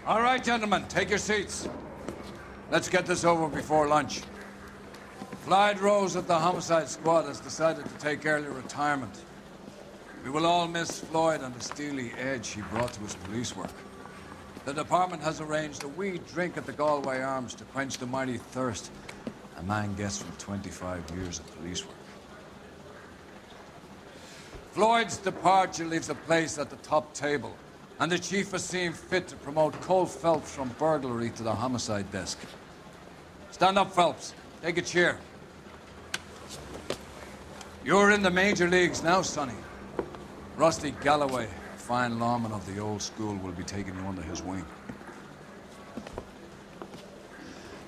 All right, gentlemen, take your seats. Let's get this over before lunch. Clyde Rose at the homicide squad has decided to take early retirement. We will all miss Floyd and the steely edge he brought to his police work. The department has arranged a wee drink at the Galway Arms to quench the mighty thirst a man gets from 25 years of police work. Floyd's departure leaves a place at the top table, and the chief has seen fit to promote Cole Phelps from burglary to the homicide desk. Stand up, Phelps. Take a chair. You're in the major leagues now, Sonny. Rusty Galloway, a fine lawman of the old school, will be taking you under his wing.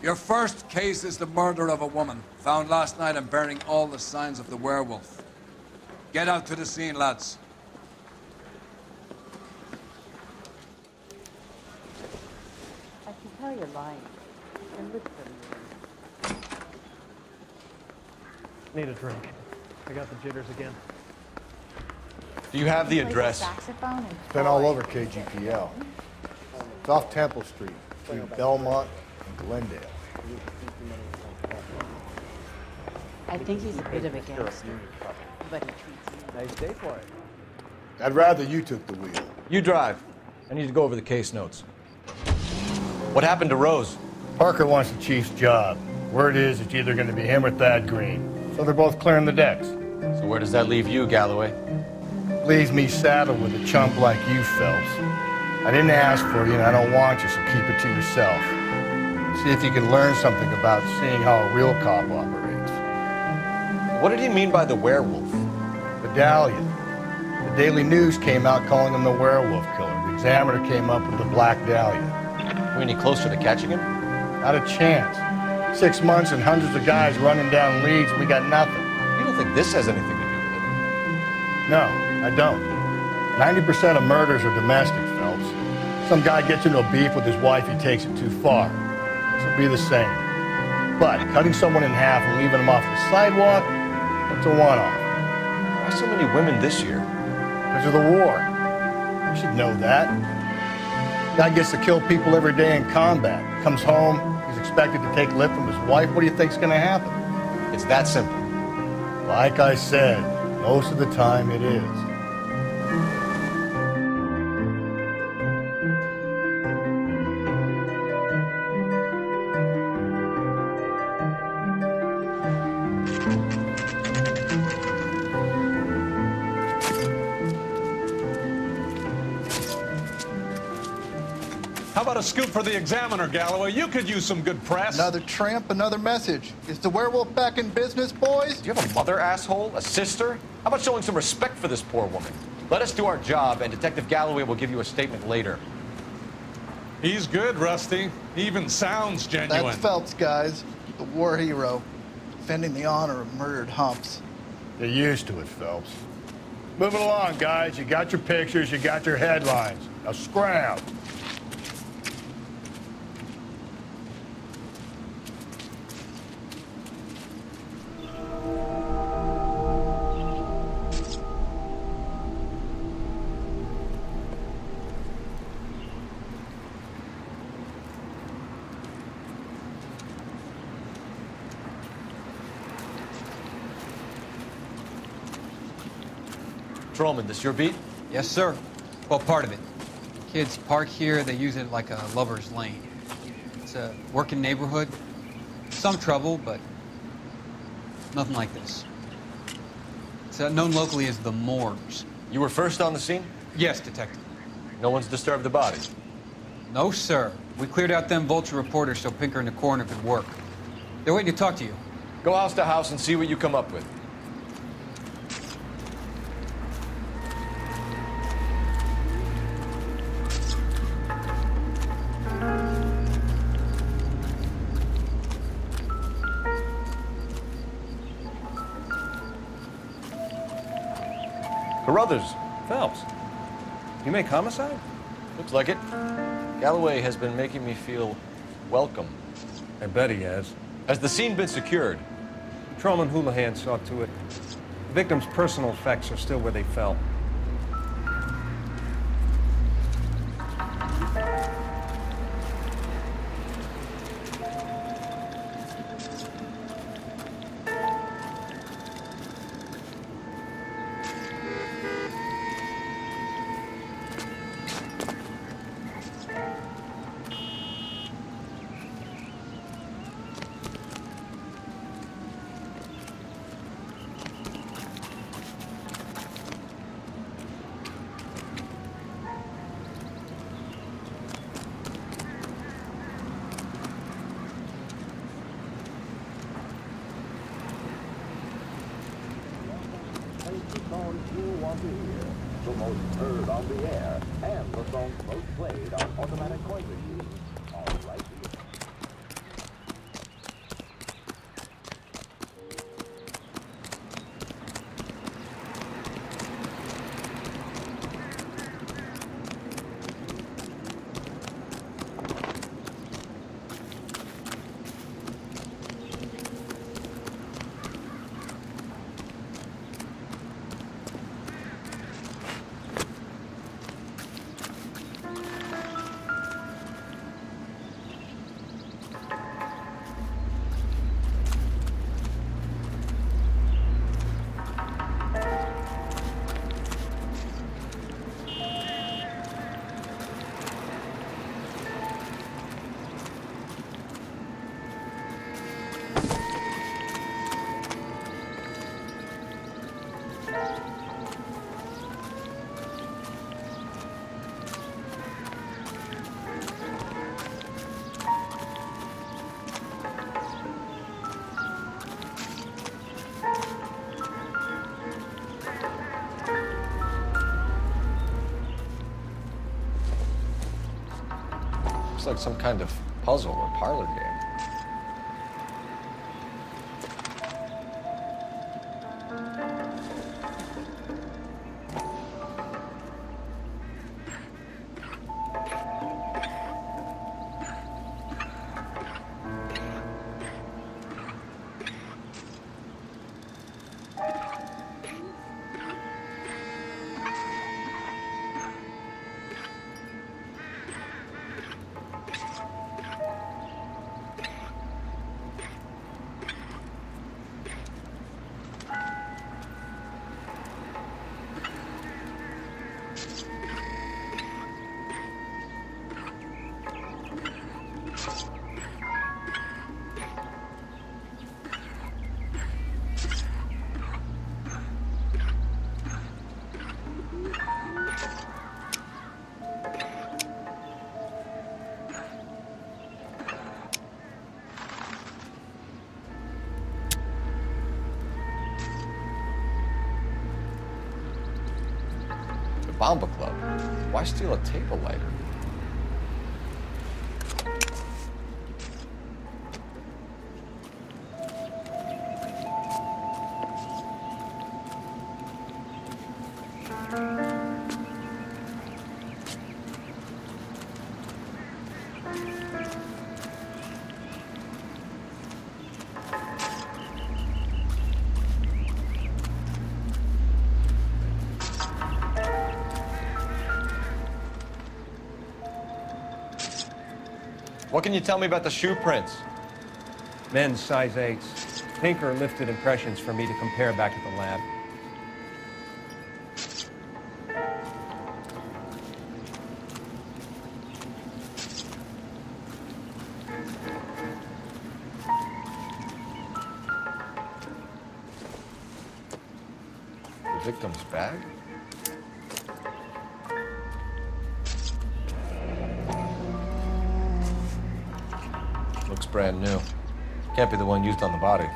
Your first case is the murder of a woman, found last night and bearing all the signs of the werewolf. Get out to the scene, lads. I can tell you're lying. And look for me. Need a drink. I got the jitters again. Do you have the address? It's been all over KGPL. It's off Temple Street, between Belmont and Glendale. I think he's a bit of a gangster, but he treats you. Nice day for it. I'd rather you took the wheel. You drive. I need to go over the case notes. What happened to Rose? Parker wants the chief's job. Word is it's either going to be him or Thad Green. So they're both clearing the decks. So where does that leave you, Galloway? Leaves me saddled with a chump like you, Phelps. I didn't ask for you and I don't want you, so keep it to yourself. See if you can learn something about seeing how a real cop operates. What did he mean by the werewolf? Medallion. The Daily News came out calling him the werewolf killer. The Examiner came up with the Black Dahlia. Are we any closer to catching him? Not a chance. 6 months and hundreds of guys running down leads and we got nothing. You don't think this has anything to do with it? No, I don't. 90% of murders are domestic, Phelps. Some guy gets into a beef with his wife, he takes it too far. This will be the same. But cutting someone in half and leaving them off the sidewalk, that's a one-off. Why so many women this year? Because of the war. You should know that. Guy gets to kill people every day in combat. Comes home, he's expected to take lip from his wife. What do you think's gonna happen? It's that simple. Like I said, most of the time it is. How about a scoop for the Examiner, Galloway? You could use some good press. Another tramp, another message. Is the werewolf back in business, boys? Do you have a mother, asshole? A sister? How about showing some respect for this poor woman? Let us do our job, and Detective Galloway will give you a statement later. He's good, Rusty. He even sounds genuine. That's Phelps, guys. The war hero. Defending the honor of murdered humps. Get used to it, Phelps. Moving along, guys. You got your pictures, you got your headlines. Now scram. Patrolman, this your beat? Yes, sir. Well, part of it. Kids park here, they use it like a lover's lane. It's a working neighborhood. Some trouble, but nothing like this. It's known locally as the Moors. You were first on the scene? Yes, detective. No one's disturbed the body? No, sir. We cleared out them vulture reporters so Pinker and the coroner could work. They're waiting to talk to you. Go house to house and see what you come up with. Carruthers, Phelps, you make homicide? Looks like it. Galloway has been making me feel welcome. I bet he has. Has the scene been secured? Patrolman Houlihan saw to it. The victim's personal effects are still where they fell. of the ear, the most heard on the air, and the songs most played on automatic coin machines are right here. Looks like some kind of puzzle or parlor game. Bomba Club. Why steal a table lighter? What can you tell me about the shoe prints? Men's size 8s. Tinker lifted impressions for me to compare back at the lab. The victim's bag? Looks brand new. Can't be the one used on the body.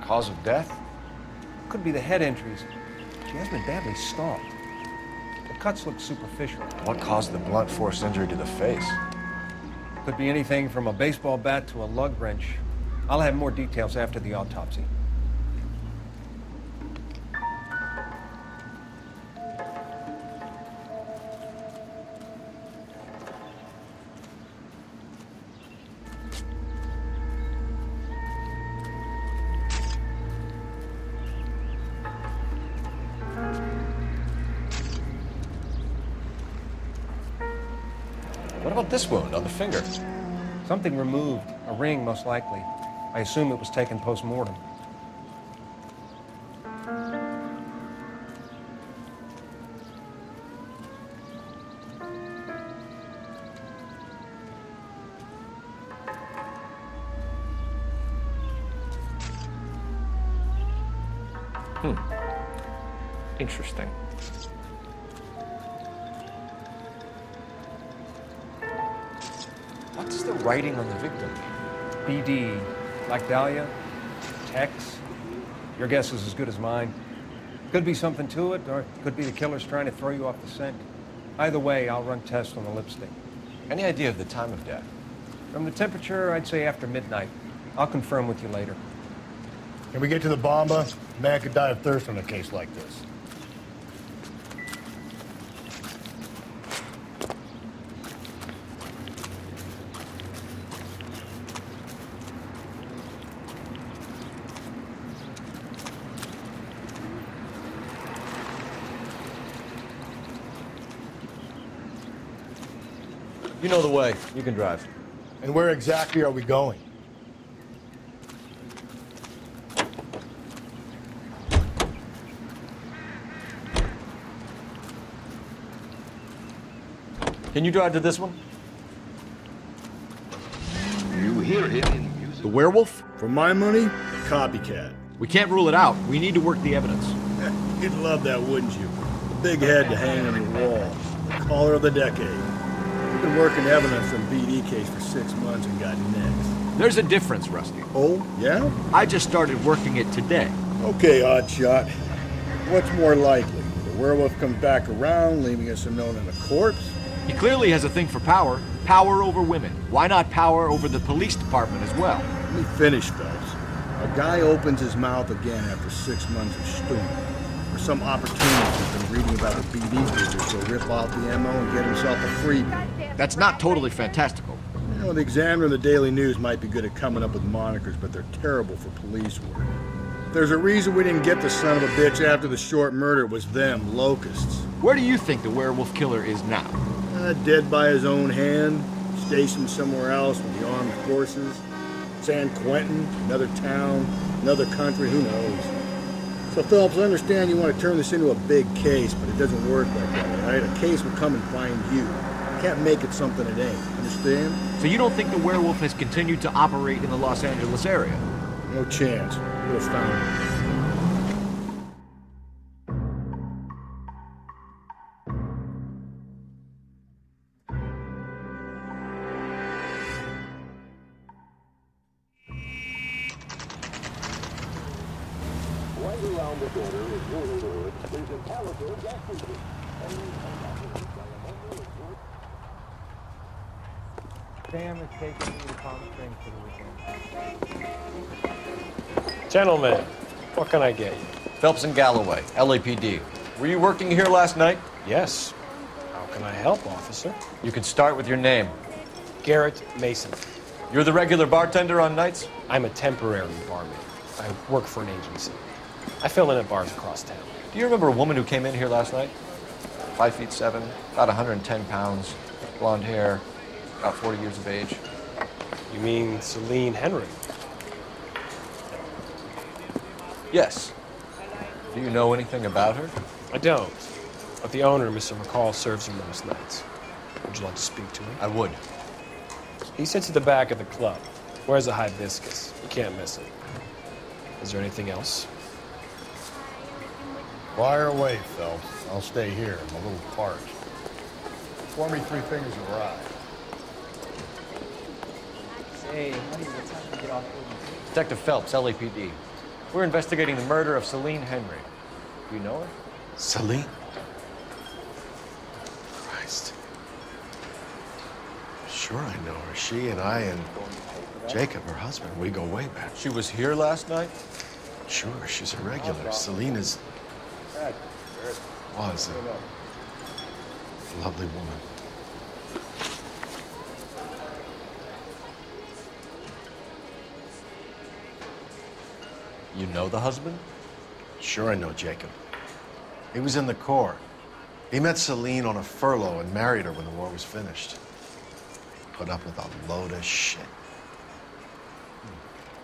Cause of death? Could be the head injuries. She has been badly stalked. The cuts look superficial. What caused the blunt force injury to the face? Could be anything from a baseball bat to a lug wrench. I'll have more details after the autopsy. What about this wound on the finger? Something removed. A ring, most likely. I assume it was taken post-mortem. Interesting. What does the writing on the victim mean? BD, like Dahlia, Tex. Your guess is as good as mine. Could be something to it, or it could be the killer's trying to throw you off the scent. Either way, I'll run tests on the lipstick. Any idea of the time of death? From the temperature, I'd say after midnight. I'll confirm with you later. Can we get to the bomba? A man could die of thirst on a case like this. You know the way. You can drive. And where exactly are we going? Can you drive to this one? You hear him in music. The werewolf? For my money, copycat. We can't rule it out. We need to work the evidence. You'd love that, wouldn't you? The big head to hang on your wall. The caller of the decade. You've been working evidence on BD case for 6 months and got next. There's a difference, Rusty. Oh, yeah? I just started working it today. Okay, oddshot. What's more likely? The werewolf comes back around, leaving us unknown in a corpse? He clearly has a thing for power. Power over women. Why not power over the police department as well? Let me finish, Phelps. A guy opens his mouth again after 6 months of stewing. For some opportunity he's been reading about the BD figures to rip off the ammo and get himself a freebie. That's not totally fantastical. You know, the Examiner and the Daily News might be good at coming up with monikers, but they're terrible for police work. There's a reason we didn't get the son of a bitch after the short murder. It was them, locusts. Where do you think the werewolf killer is now? Dead by his own hand, stationed somewhere else with the armed forces. San Quentin, another town, another country, who knows? So, Phelps, I understand you want to turn this into a big case, but it doesn't work like that, all right? A case will come and find you. You can't make it something it ain't, understand? So you don't think the werewolf has continued to operate in the Los Angeles area? No chance. Would have found him. Right around the corner is Noire. There's an elevator gas station. Sam is taking me to Palm Springs for the weekend. Gentlemen, what can I get you? Phelps and Galloway, LAPD. Were you working here last night? Yes. How can I help, officer? You can start with your name. Garrett Mason. You're the regular bartender on nights? I'm a temporary barman. I work for an agency. I fill in at bars across town. Do you remember a woman who came in here last night? 5'7", about 110 pounds, blonde hair, about 40 years of age. You mean Celine Henry? Yes. Do you know anything about her? I don't. But the owner, Mr. McCall, serves her most nights. Would you like to speak to him? I would. He sits at the back of the club. Wears a hibiscus. You can't miss it. Is there anything else? Fire away, Phelps. I'll stay here. I'm a little parched. Pour me 3 fingers of rye. Hey, honey, what time do you get off work? Detective Phelps, LAPD. We're investigating the murder of Celine Henry. Do you know her? Celine? Christ. Sure I know her. She and I and Jacob, her husband, we go way back. She was here last night? Sure, she's a regular. Celine was a lovely woman. You know the husband? Sure I know Jacob. He was in the Corps. He met Celine on a furlough and married her when the war was finished. Put up with a load of shit.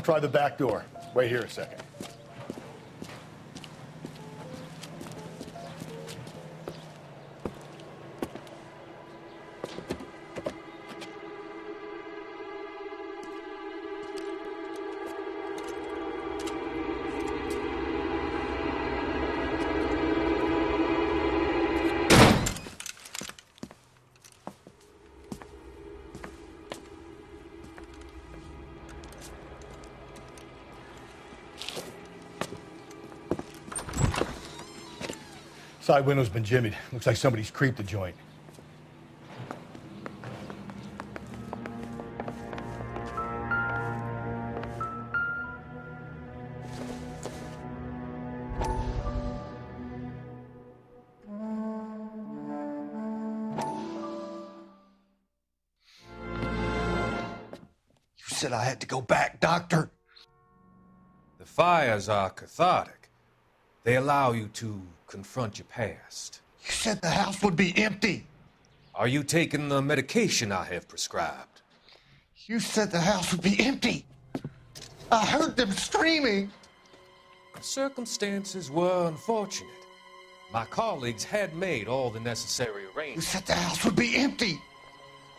I'll try the back door. Wait here a second. Side window's been jimmied. Looks like somebody's creeped the joint. You said I had to go back, Doctor. The fires are cathartic. They allow you to confront your past. You said the house would be empty. Are you taking the medication I have prescribed? You said the house would be empty. I heard them screaming. The circumstances were unfortunate. My colleagues had made all the necessary You arrangements. said the house would be empty.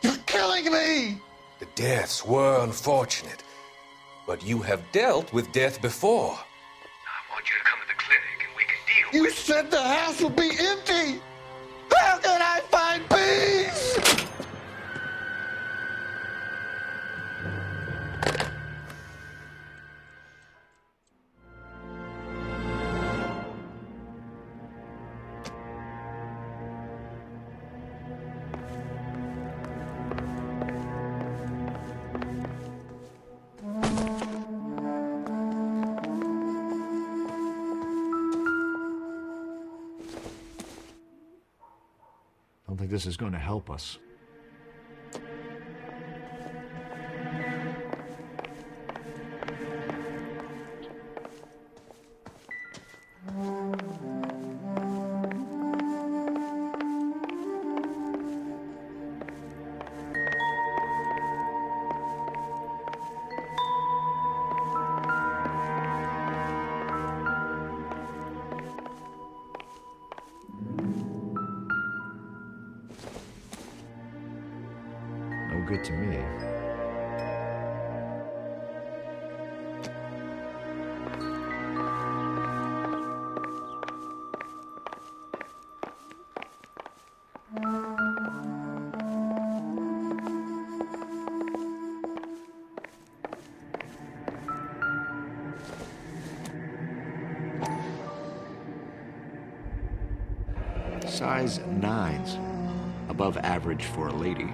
You're killing me. The deaths were unfortunate, but you have dealt with death before. I want you to come to the clinic and we can deal. You said the house would be empty. How can I find peace? I don't think this is going to help us. No good to me. Size 9s, above average for a lady.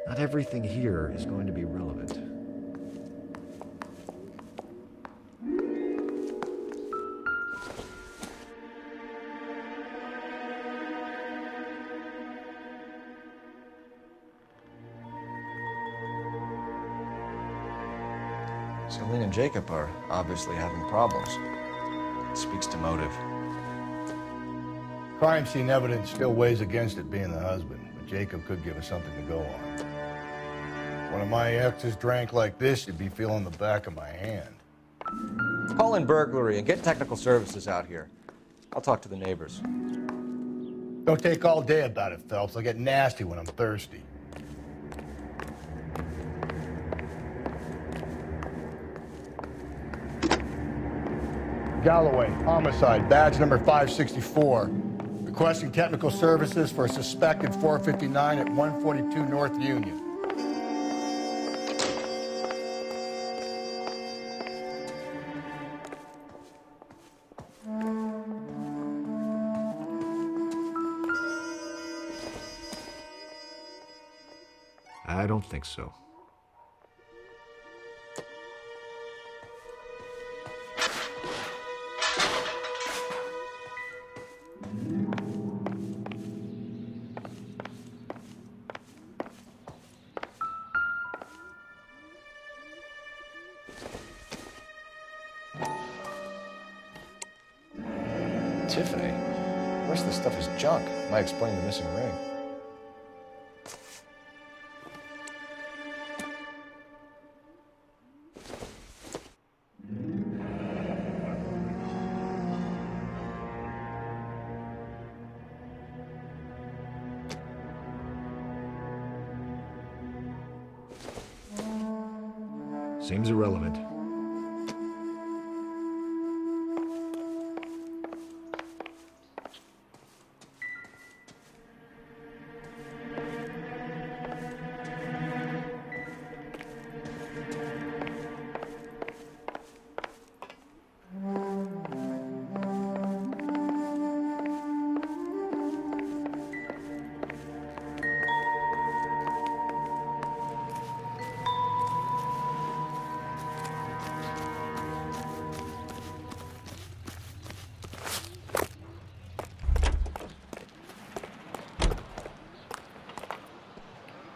Not everything here is going to be relevant. Celine and Jacob are obviously having problems. It speaks to motive. Crime scene evidence still weighs against it being the husband, but Jacob could give us something to go on. One of my exes drank like this, you'd be feeling the back of my hand. Call in burglary and get technical services out here. I'll talk to the neighbors. Don't take all day about it, Phelps. I'll get nasty when I'm thirsty. Galloway, homicide, badge number 564. Requesting technical services for a suspected 459 at 142 North Union. I don't think so. Tiffany? The rest of the stuff is junk. Might explain the missing ring. Seems irrelevant.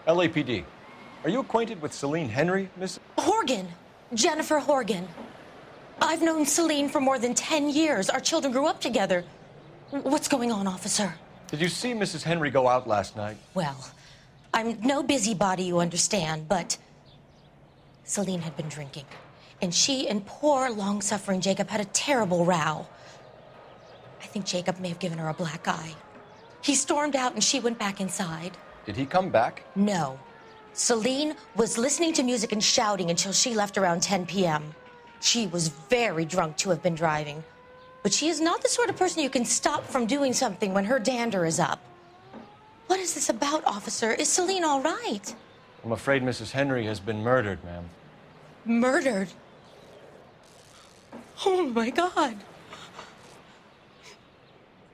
LAPD. Are you acquainted with Celine Henry, Miss? Horgan. Jennifer Horgan. I've known Celine for more than 10 years. Our children grew up together. What's going on, officer? Did you see Mrs. Henry go out last night? Well, I'm no busybody, you understand, but Celine had been drinking. And she and poor, long-suffering Jacob had a terrible row. I think Jacob may have given her a black eye. He stormed out and she went back inside. Did he come back? No. Celine was listening to music and shouting until she left around 10 p.m. She was very drunk to have been driving. But she is not the sort of person you can stop from doing something when her dander is up. What is this about, officer? Is Celine all right? I'm afraid Mrs. Henry has been murdered, ma'am. Murdered? Oh, my God.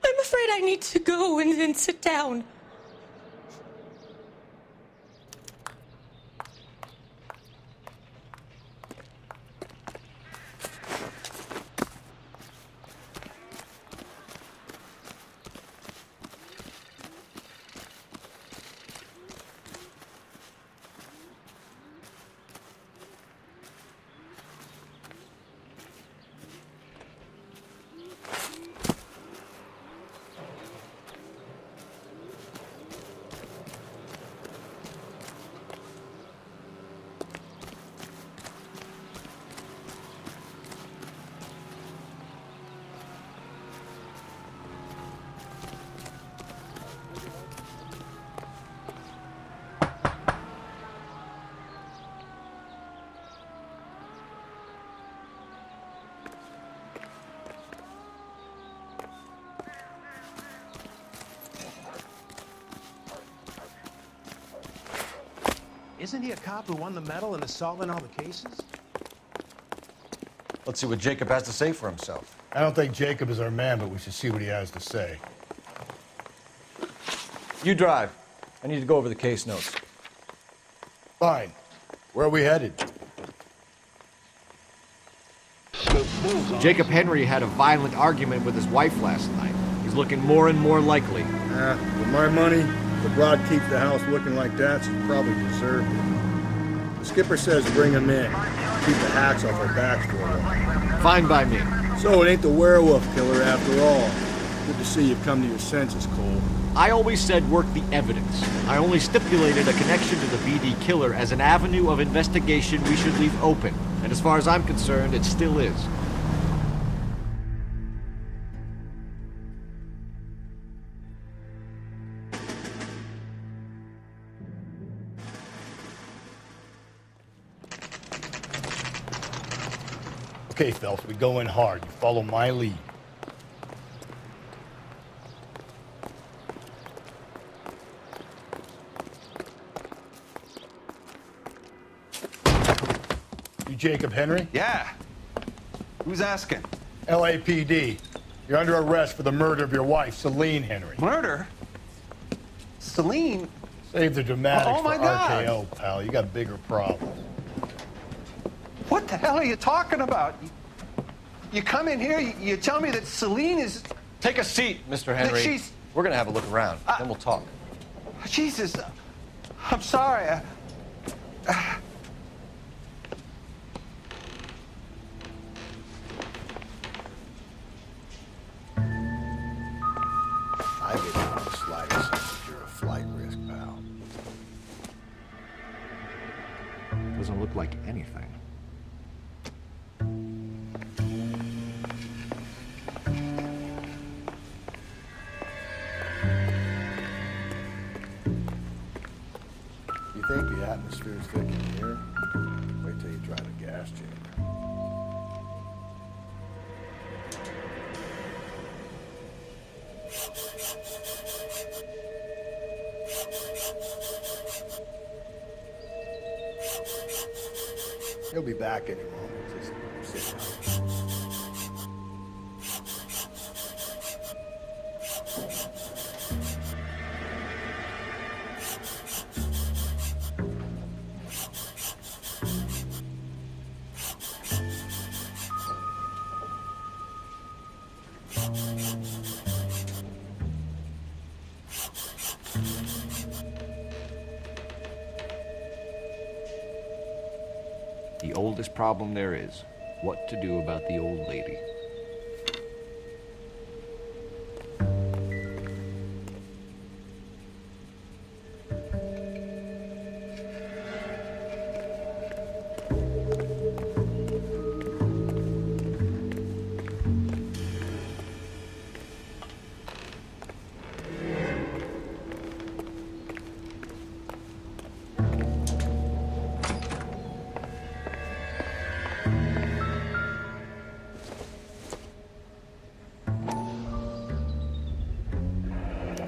I'm afraid I need to go and sit down. Isn't he a cop who won the medal and is solving all the cases? Let's see what Jacob has to say for himself. I don't think Jacob is our man, but we should see what he has to say. You drive. I need to go over the case notes. Fine. Where are we headed? Jacob Henry had a violent argument with his wife last night. He's looking more and more likely. With my money, the broad keeps the house looking like that, she's probably deserved it. The skipper says bring him in. Keep the hacks off our backs for a while. Fine by me. So it ain't the werewolf killer after all. Good to see you've come to your senses, Cole. I always said work the evidence. I only stipulated a connection to the BD killer as an avenue of investigation we should leave open. And as far as I'm concerned, it still is. Okay, Phelps, we go in hard. You follow my lead. You Jacob Henry? Yeah. Who's asking? LAPD. You're under arrest for the murder of your wife, Celine Henry. Murder? Celine? Save the dramatics Oh, my for God. RKO, pal. You got bigger problems. What the hell are you talking about? You come in here, you tell me that Celine is... Take a seat, Mr. Henry. she's- We're gonna have a look around, then we'll talk. Jesus, I'm sorry. slightest sense that you're a flight risk, pal. Doesn't look like anything. You think the atmosphere's thick in here? Wait till you try the gas chamber. He'll be back any moment. Just sit down. The oldest problem there is, what to do about the old lady.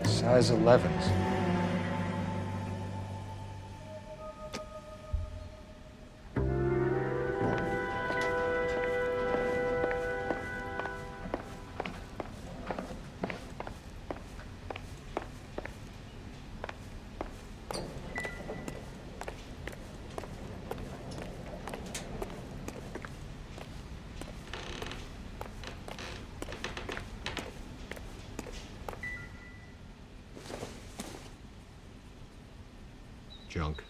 Size 11s. Junk.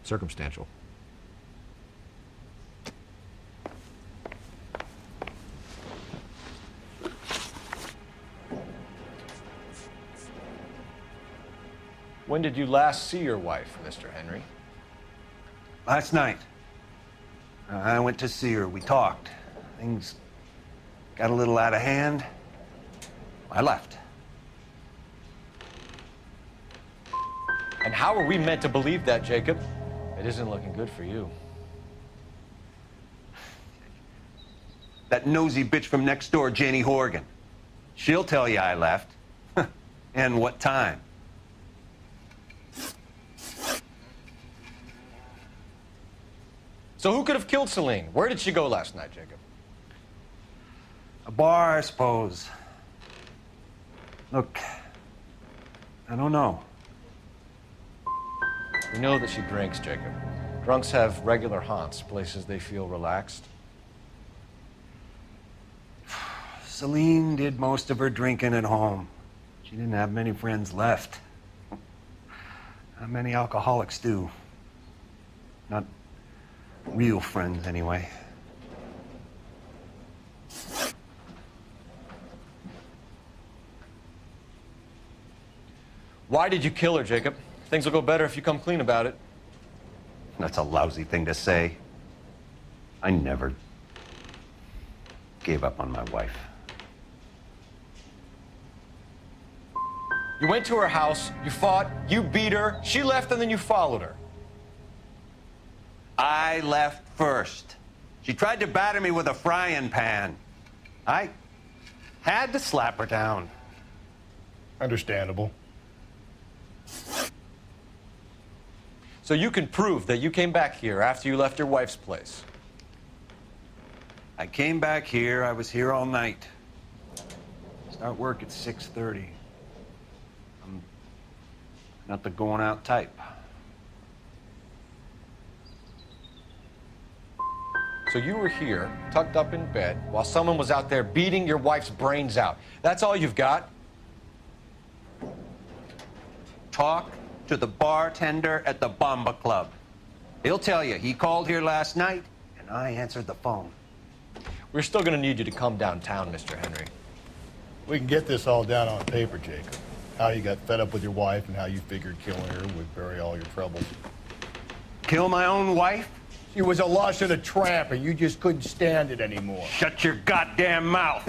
Circumstantial. When did you last see your wife, Mr. Henry? Last night. I went to see her. We talked. Things got a little out of hand. I left. And how are we meant to believe that, Jacob? It isn't looking good for you. That nosy bitch from next door, Janie Horgan. She'll tell you I left. And what time. So who could have killed Celine? Where did she go last night, Jacob? A bar, I suppose. Look, I don't know. We know that she drinks, Jacob. Drunks have regular haunts, places they feel relaxed. Celine did most of her drinking at home. She didn't have many friends left. Not many alcoholics do. Not real friends, anyway. Why did you kill her, Jacob? Things will go better if you come clean about it. That's a lousy thing to say. I never gave up on my wife. You went to her house, you fought, you beat her, she left, and then you followed her. I left first. She tried to batter me with a frying pan. I had to slap her down. Understandable. So you can prove that you came back here after you left your wife's place. I came back here. I was here all night. Start work at 6:30. I'm not the going out type. So you were here, tucked up in bed, while someone was out there beating your wife's brains out. That's all you've got? Talk to the bartender at the Bomba Club. He'll tell you he called here last night, and I answered the phone. We're still gonna need you to come downtown, Mr. Henry. We can get this all down on paper, Jacob. How you got fed up with your wife and how you figured killing her would bury all your troubles. Kill my own wife? She was a lush and a tramp, and you just couldn't stand it anymore. Shut your goddamn mouth.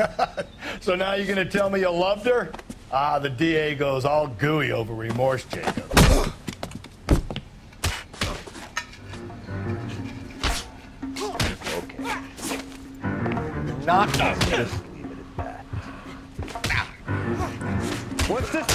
So now you're gonna tell me you loved her? Ah, the DA goes all gooey over remorse, Jacob. Okay. You're not just leave it at that. What's this?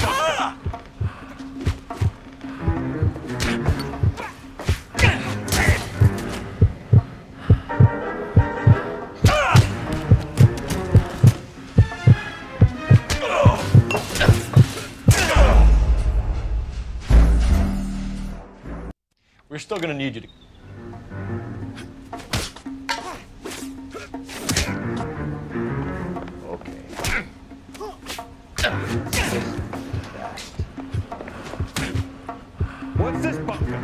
We're still gonna need you to... Okay. What's this bunker?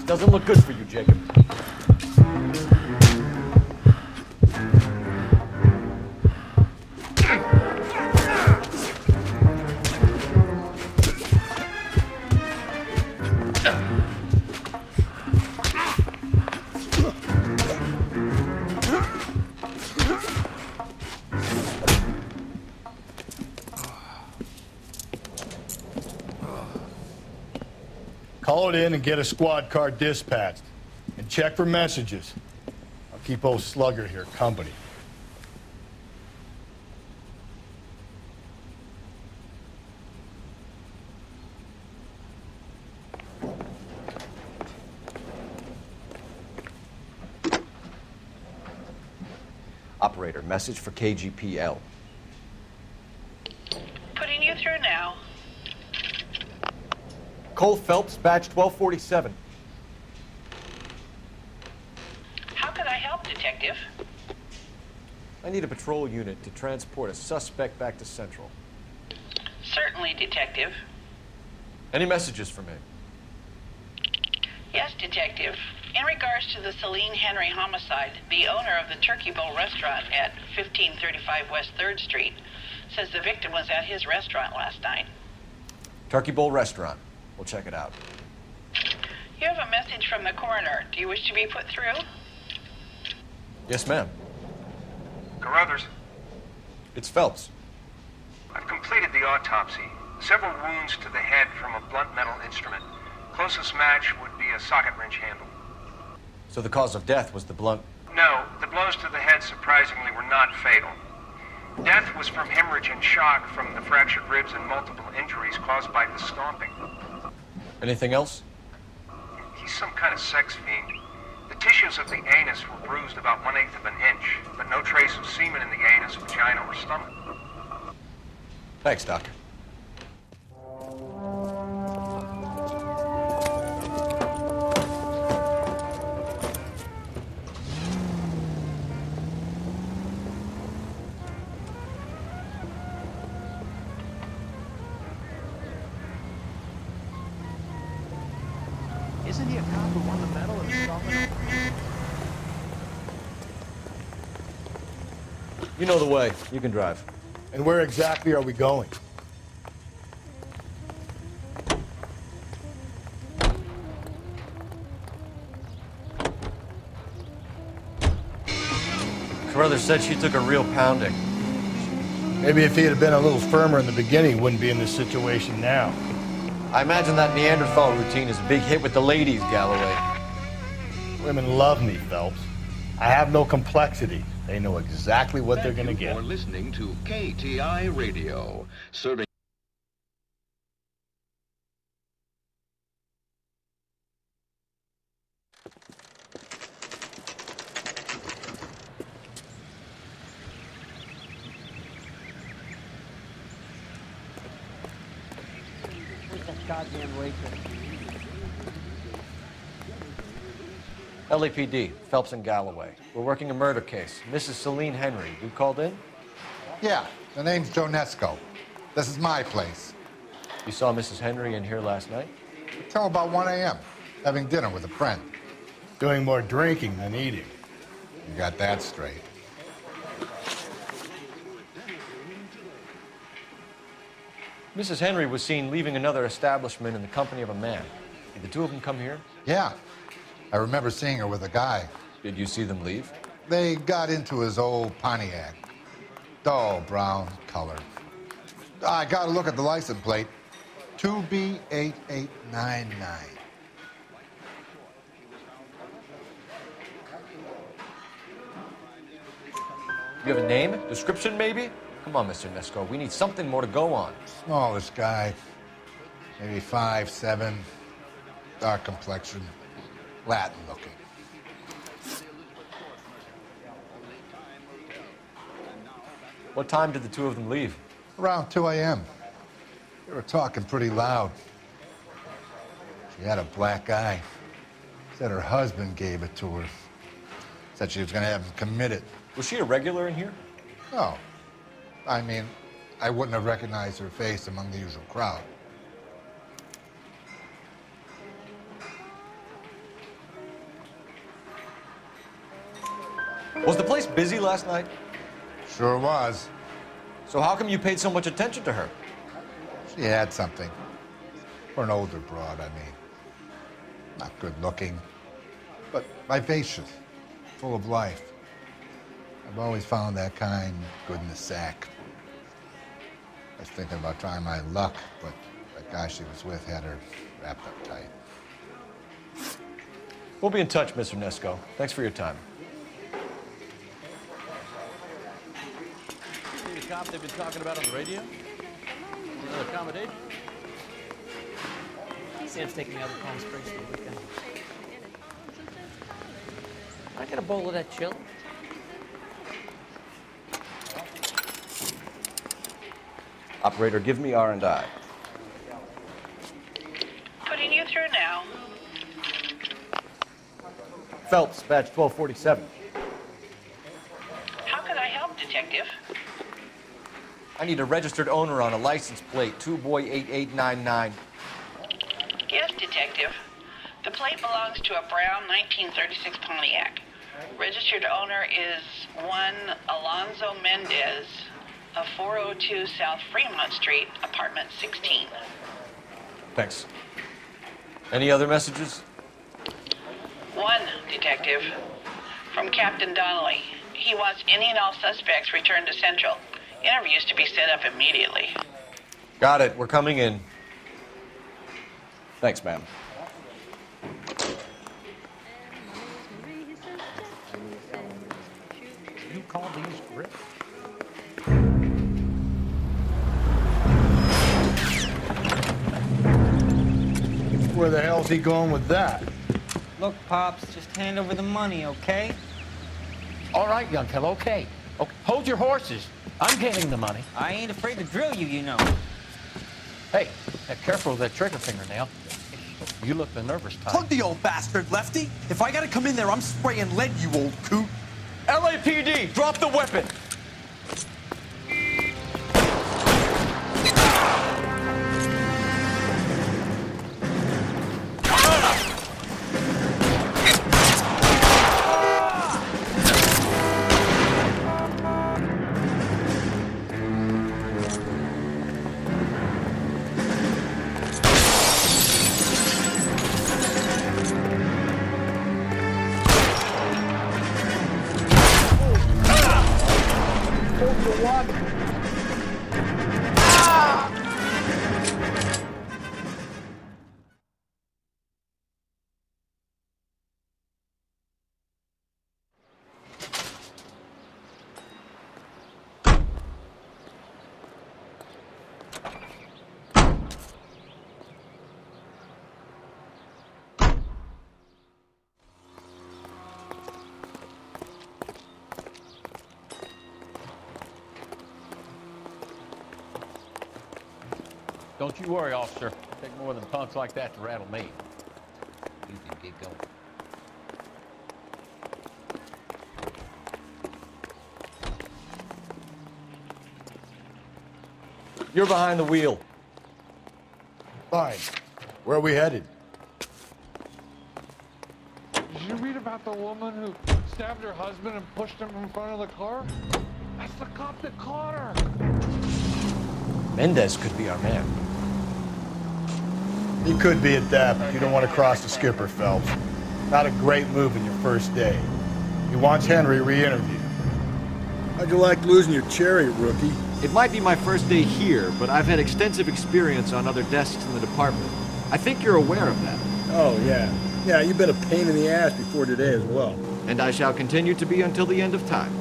Doesn't look good for you, Jacob. Call it in and get a squad car dispatched. And check for messages. I'll keep old Slugger here company. Operator, message for KGPL. Putting you through now. Cole Phelps, badge 1247. How can I help, Detective? I need a patrol unit to transport a suspect back to Central. Certainly, Detective. Any messages for me? Yes, Detective. In regards to the Celine Henry homicide, the owner of the Turkey Bowl restaurant at 1535 West 3rd Street says the victim was at his restaurant last night. Turkey Bowl restaurant. We'll check it out. You have a message from the coroner. Do you wish to be put through? Yes, ma'am. Carruthers. It's Phelps. I've completed the autopsy. Several wounds to the head from a blunt metal instrument. Closest match would be a socket wrench handle. So the cause of death was the blunt... No, the blows to the head surprisingly were not fatal. Death was from hemorrhage and shock from the fractured ribs and multiple injuries caused by the stomping. Anything else? He's some kind of sex fiend. The tissues of the anus were bruised about 1/8 of an inch, but no trace of semen in the anus, vagina, or stomach. Thanks, Doctor. Isn't he a cop who won the medal of stomping? You know the way. You can drive. And where exactly are we going? Carruthers said she took a real pounding. Maybe if he had been a little firmer in the beginning, he wouldn't be in this situation now. I imagine that Neanderthal routine is a big hit with the ladies, Galloway. Women love me, Phelps. I have no complexity. They know exactly what they're going to get. You're listening to KTI Radio, serving. Goddamn waitress. LAPD, Phelps and Galloway. We're working a murder case. Mrs. Celine Henry, you called in? Yeah, the name's Jonesco. This is my place. You saw Mrs. Henry in here last night? Till about 1 a.m., having dinner with a friend. Doing more drinking than eating. You got that straight. Mrs. Henry was seen leaving another establishment in the company of a man. Did the two of them come here? Yeah, I remember seeing her with a guy. Did you see them leave? They got into his old Pontiac. Dull brown color. I got to look at the license plate. 2B8899. You have a name? Description, maybe? Come on, Mr. Nesco. We need something more to go on. Smallish guy. Maybe 5'7", dark complexion, Latin looking. What time did the two of them leave? Around 2 a.m. They were talking pretty loud. She had a black eye. Said her husband gave it to her. Said she was going to have him committed. Was she a regular in here? No. I mean, I wouldn't have recognized her face among the usual crowd. Was the place busy last night? Sure was. So how come you paid so much attention to her? She had something. For an older broad, I mean. Not good looking, but vivacious, full of life. I've always found that kind good in the sack. I was thinking about trying my luck, but the guy she was with had her wrapped up tight. We'll be in touch, Mr. Nesco. Thanks for your time. See the cop they've been talking about on the radio? Another accommodation? Sam's taking me out of Palm Springs for the weekend. Can I get a bowl of that chili? Operator, give me R&I. Putting you through now. Phelps, badge 1247. How can I help, Detective? I need a registered owner on a license plate, 2boy8899. Yes, Detective. The plate belongs to a brown 1936 Pontiac. Registered owner is one Alonzo Mendez of 402 South Fremont Street, apartment 16. Thanks. Any other messages? One, Detective. From Captain Donnelly. He wants any and all suspects returned to Central. Interviews to be set up immediately. Got it. We're coming in. Thanks, ma'am. You call these grits? Where the hell's he going with that? Look, Pops, just hand over the money, okay? All right, young fellow, okay. Hold your horses. I'm getting the money. I ain't afraid to drill you, you know. Hey, careful with that trigger fingernail. You look the nervous type. Plug the old bastard, Lefty. If I gotta come in there, I'm spraying lead, you old coot. LAPD, drop the weapon! Don't you worry, officer. It'll take more than punks like that to rattle me. You can get going. You're behind the wheel. Fine. Where are we headed? Did you read about the woman who stabbed her husband and pushed him in front of the car? That's the cop that caught her. Mendez could be our man. He could be at that, but you don't want to cross the skipper, Phelps. Not a great move in your first day. He wants Henry re-interviewed. How'd you like losing your cherry, rookie? It might be my first day here, but I've had extensive experience on other desks in the department. I think you're aware of that. Oh, yeah. Yeah, you've been a pain in the ass before today as well. And I shall continue to be until the end of time.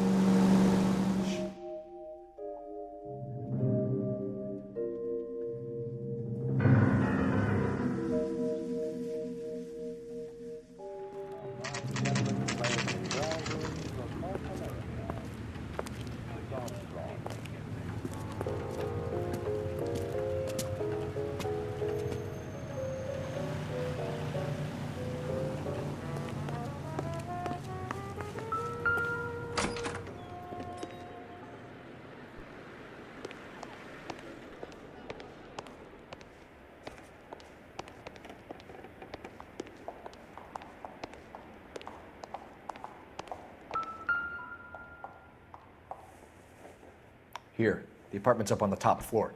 Here, the apartment's up on the top floor.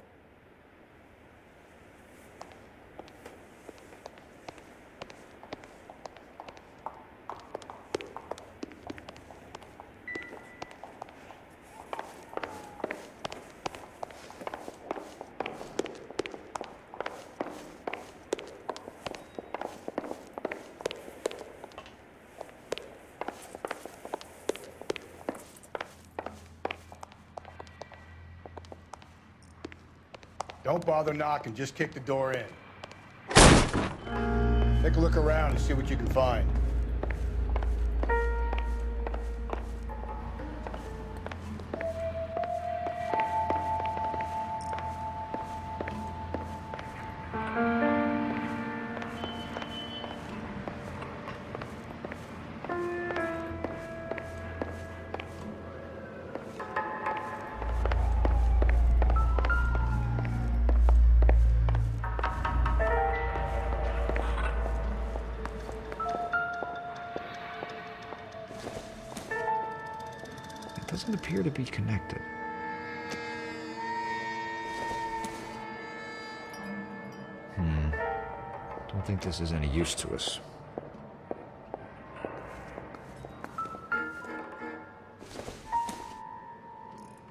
Don't bother knocking, just kick the door in. Take a look around and see what you can find. Doesn't appear to be connected. Don't think this is any use to us.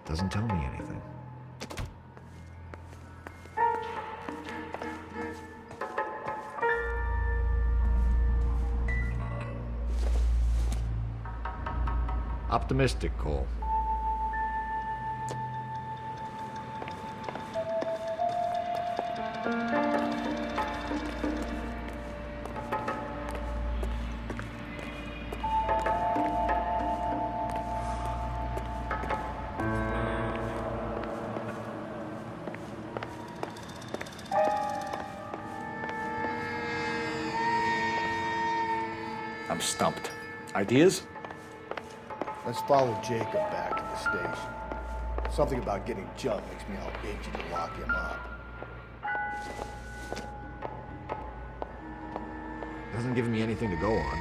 Doesn't tell me anything. Optimistic, Cole. I'm stumped. Ideas? Let's follow Jacob back to the station. Something about getting jumped makes me all itchy to lock him up. Doesn't give me anything to go on.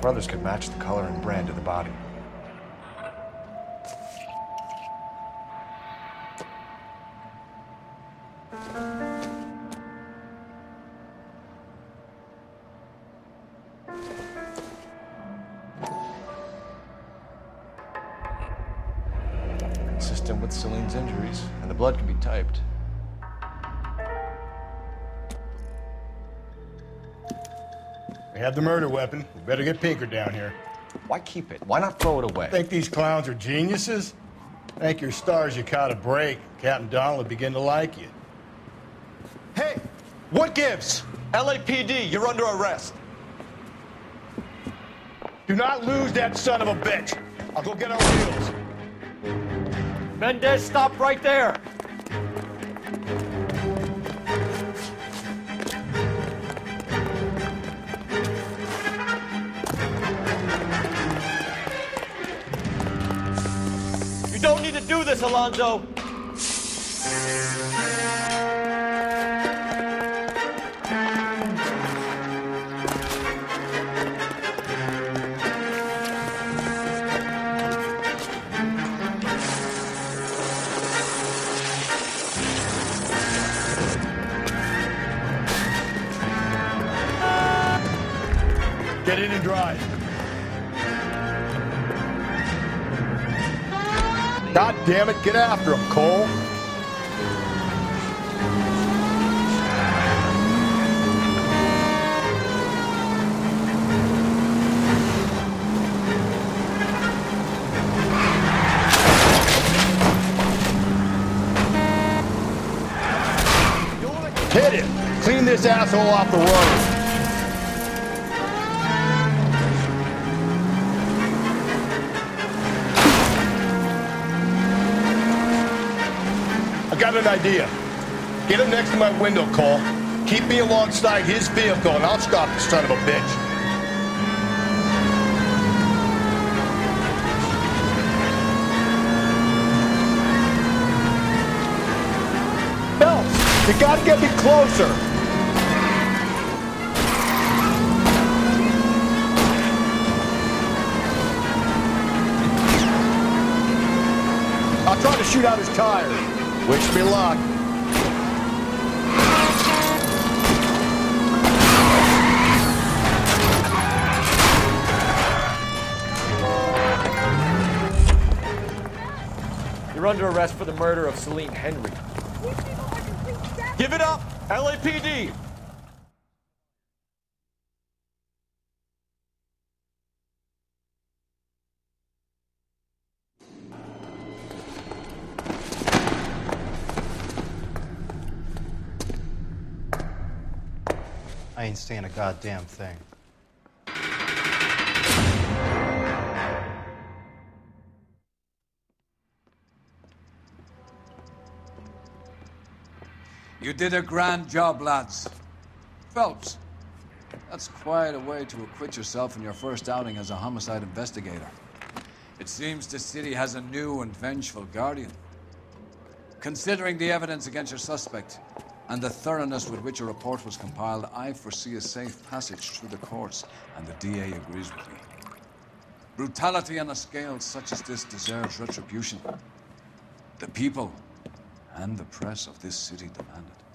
Brothers could match the color and brand of the body. Consistent with Celine's injuries, and the blood can be typed. We have the murder weapon. We better get Pinker down here. Why keep it? Why not throw it away? Think these clowns are geniuses? Thank your stars you caught a break. Captain Donald will begin to like you. Hey, what gives? LAPD, you're under arrest. Do not lose that son of a bitch. I'll go get our wheels. Mendez, stop right there. You don't need to do this, Alonzo. Get in and drive. God damn it, get after him, Cole. Hit him. Clean this asshole off the road. I got an idea. Get him next to my window, Cole. Keep me alongside his vehicle, and I'll stop the son of a bitch. Phelps, you gotta get me closer. I'll try to shoot out his tires. Wish me luck. You're under arrest for the murder of Celine Henry. Give it up, LAPD! I ain't saying a goddamn thing. You did a grand job, lads. Phelps, that's quite a way to acquit yourself in your first outing as a homicide investigator. It seems the city has a new and vengeful guardian. Considering the evidence against your suspect, and the thoroughness with which a report was compiled, I foresee a safe passage through the courts, and the DA agrees with me. Brutality on a scale such as this deserves retribution. The people and the press of this city demand it.